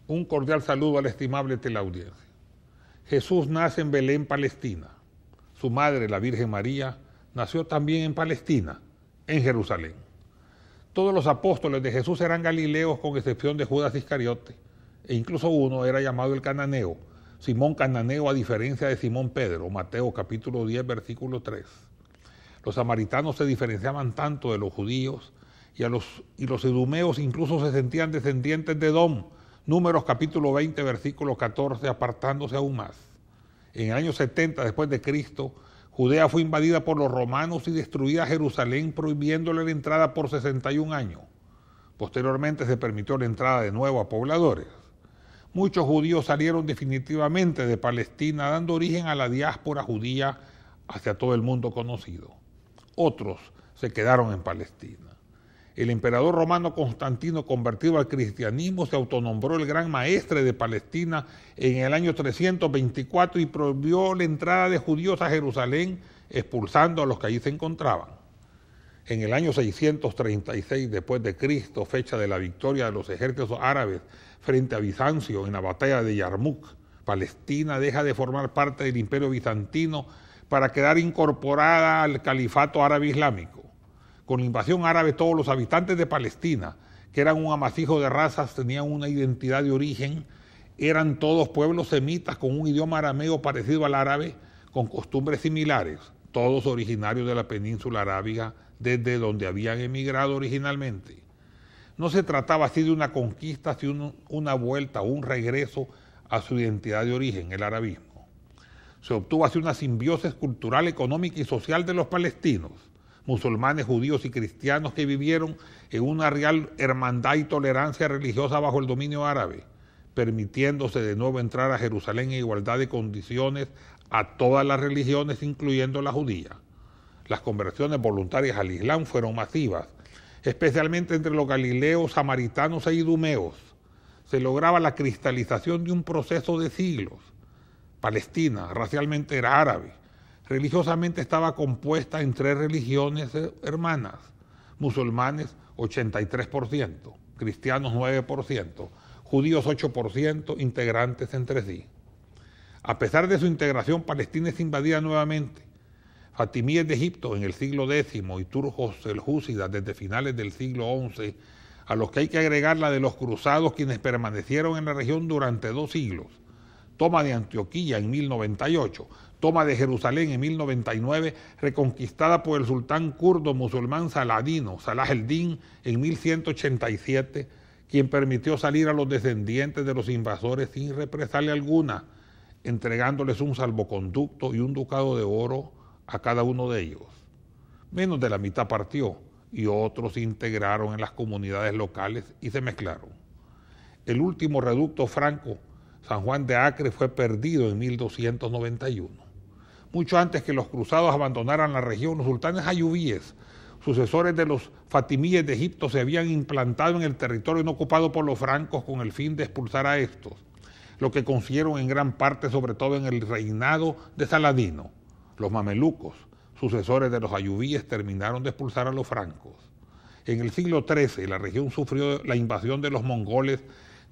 Un cordial saludo a la estimable teleaudiencia. Jesús nace en Belén, Palestina. Su madre, la Virgen María, nació también en Palestina, en Jerusalén. Todos los apóstoles de Jesús eran galileos con excepción de Judas Iscariote, e incluso uno era llamado el Cananeo, Simón Cananeo, a diferencia de Simón Pedro, Mateo capítulo 10, versículo 3. Los samaritanos se diferenciaban tanto de los judíos y los idumeos incluso se sentían descendientes de Edom, Números capítulo 20, versículo 14, apartándose aún más. En el año 70 después de Cristo, Judea fue invadida por los romanos y destruida Jerusalén, prohibiéndole la entrada por 61 años. Posteriormente se permitió la entrada de nuevo a pobladores. Muchos judíos salieron definitivamente de Palestina, dando origen a la diáspora judía hacia todo el mundo conocido. Otros se quedaron en Palestina. El emperador romano Constantino, convertido al cristianismo, se autonombró el gran maestre de Palestina en el año 324 y prohibió la entrada de judíos a Jerusalén, expulsando a los que allí se encontraban. En el año 636 después de Cristo, fecha de la victoria de los ejércitos árabes frente a Bizancio en la batalla de Yarmuk, Palestina deja de formar parte del Imperio Bizantino para quedar incorporada al Califato Árabe Islámico. Con la invasión árabe, todos los habitantes de Palestina, que eran un amasijo de razas, tenían una identidad de origen, eran todos pueblos semitas con un idioma arameo parecido al árabe, con costumbres similares, todos originarios de la península arábiga, desde donde habían emigrado originalmente. No se trataba así de una conquista, sino una vuelta o un regreso a su identidad de origen, el arabismo. Se obtuvo así una simbiosis cultural, económica y social de los palestinos, musulmanes, judíos y cristianos que vivieron en una real hermandad y tolerancia religiosa bajo el dominio árabe, permitiéndose de nuevo entrar a Jerusalén en igualdad de condiciones a todas las religiones, incluyendo la judía. Las conversiones voluntarias al Islam fueron masivas, especialmente entre los galileos, samaritanos e idumeos. Se lograba la cristalización de un proceso de siglos. Palestina racialmente era árabe, religiosamente estaba compuesta en 3 religiones hermanas, musulmanes 83%, cristianos 9%, judíos 8%, integrantes entre sí. A pesar de su integración, Palestina es invadida nuevamente. Fatimíes de Egipto en el siglo X y turcos seljúcidas desde finales del siglo XI, a los que hay que agregar la de los cruzados, quienes permanecieron en la región durante 2 siglos. Toma de Antioquía en 1098, toma de Jerusalén en 1099, reconquistada por el sultán kurdo musulmán saladino, Salah el-Din, en 1187, quien permitió salir a los descendientes de los invasores sin represalia alguna, entregándoles un salvoconducto y un ducado de oro a cada uno de ellos. Menos de la mitad partió y otros se integraron en las comunidades locales y se mezclaron. El último reducto franco, San Juan de Acre, fue perdido en 1291. Mucho antes que los cruzados abandonaran la región, los sultanes ayubíes, sucesores de los fatimíes de Egipto, se habían implantado en el territorio no ocupado por los francos con el fin de expulsar a estos, lo que consiguieron en gran parte, sobre todo en el reinado de Saladino. Los mamelucos, sucesores de los ayubíes, terminaron de expulsar a los francos. En el siglo XIII, la región sufrió la invasión de los mongoles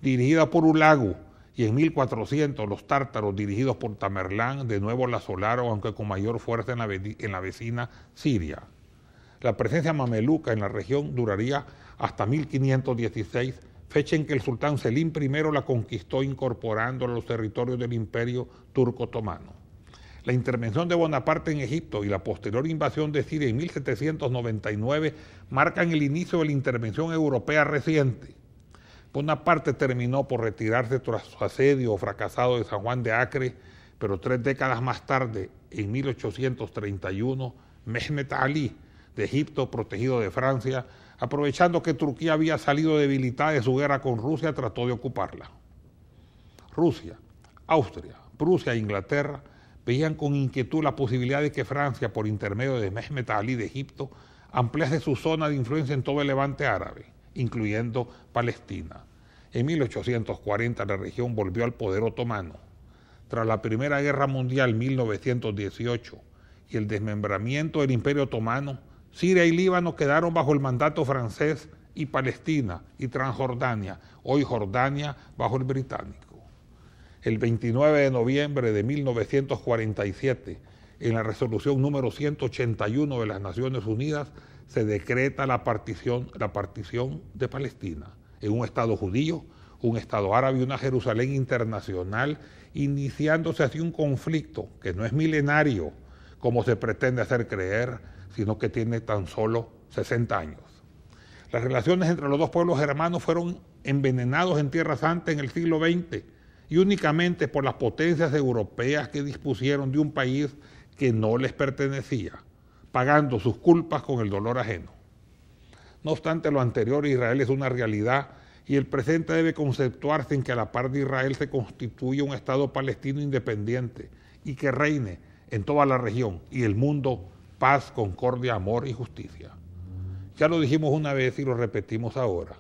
dirigida por Hulagu, y en 1400 los tártaros, dirigidos por Tamerlán, de nuevo la asolaron, aunque con mayor fuerza en la vecina Siria. La presencia mameluca en la región duraría hasta 1516, fecha en que el sultán Selim I la conquistó incorporándola a los territorios del imperio turco otomano. La intervención de Bonaparte en Egipto y la posterior invasión de Siria en 1799 marcan el inicio de la intervención europea reciente. Bonaparte terminó por retirarse tras su asedio fracasado de San Juan de Acre, pero 3 décadas más tarde, en 1831, Mehmet Ali, de Egipto, protegido de Francia, aprovechando que Turquía había salido debilitada de su guerra con Rusia, trató de ocuparla. Rusia, Austria, Prusia e Inglaterra veían con inquietud la posibilidad de que Francia, por intermedio de Mehmet Ali de Egipto, ampliase su zona de influencia en todo el levante árabe, incluyendo Palestina. En 1840 la región volvió al poder otomano. Tras la Primera Guerra Mundial, 1918, y el desmembramiento del Imperio Otomano, Siria y Líbano quedaron bajo el mandato francés y Palestina y Transjordania, hoy Jordania, bajo el británico. El 29 de noviembre de 1947, en la resolución número 181 de las Naciones Unidas, se decreta la partición de Palestina en un Estado judío, un Estado árabe y una Jerusalén internacional, iniciándose así un conflicto que no es milenario, como se pretende hacer creer, sino que tiene tan solo 60 años. Las relaciones entre los dos pueblos hermanos fueron envenenados en Tierra Santa en el siglo XX y únicamente por las potencias europeas que dispusieron de un país que no les pertenecía, pagando sus culpas con el dolor ajeno. No obstante lo anterior, Israel es una realidad y el presente debe conceptuarse en que a la par de Israel se constituye un Estado palestino independiente y que reine en toda la región y el mundo paz, concordia, amor y justicia. Ya lo dijimos una vez y lo repetimos ahora.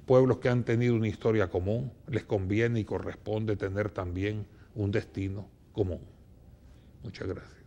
Pueblos que han tenido una historia común, les conviene y corresponde tener también un destino común. Muchas gracias.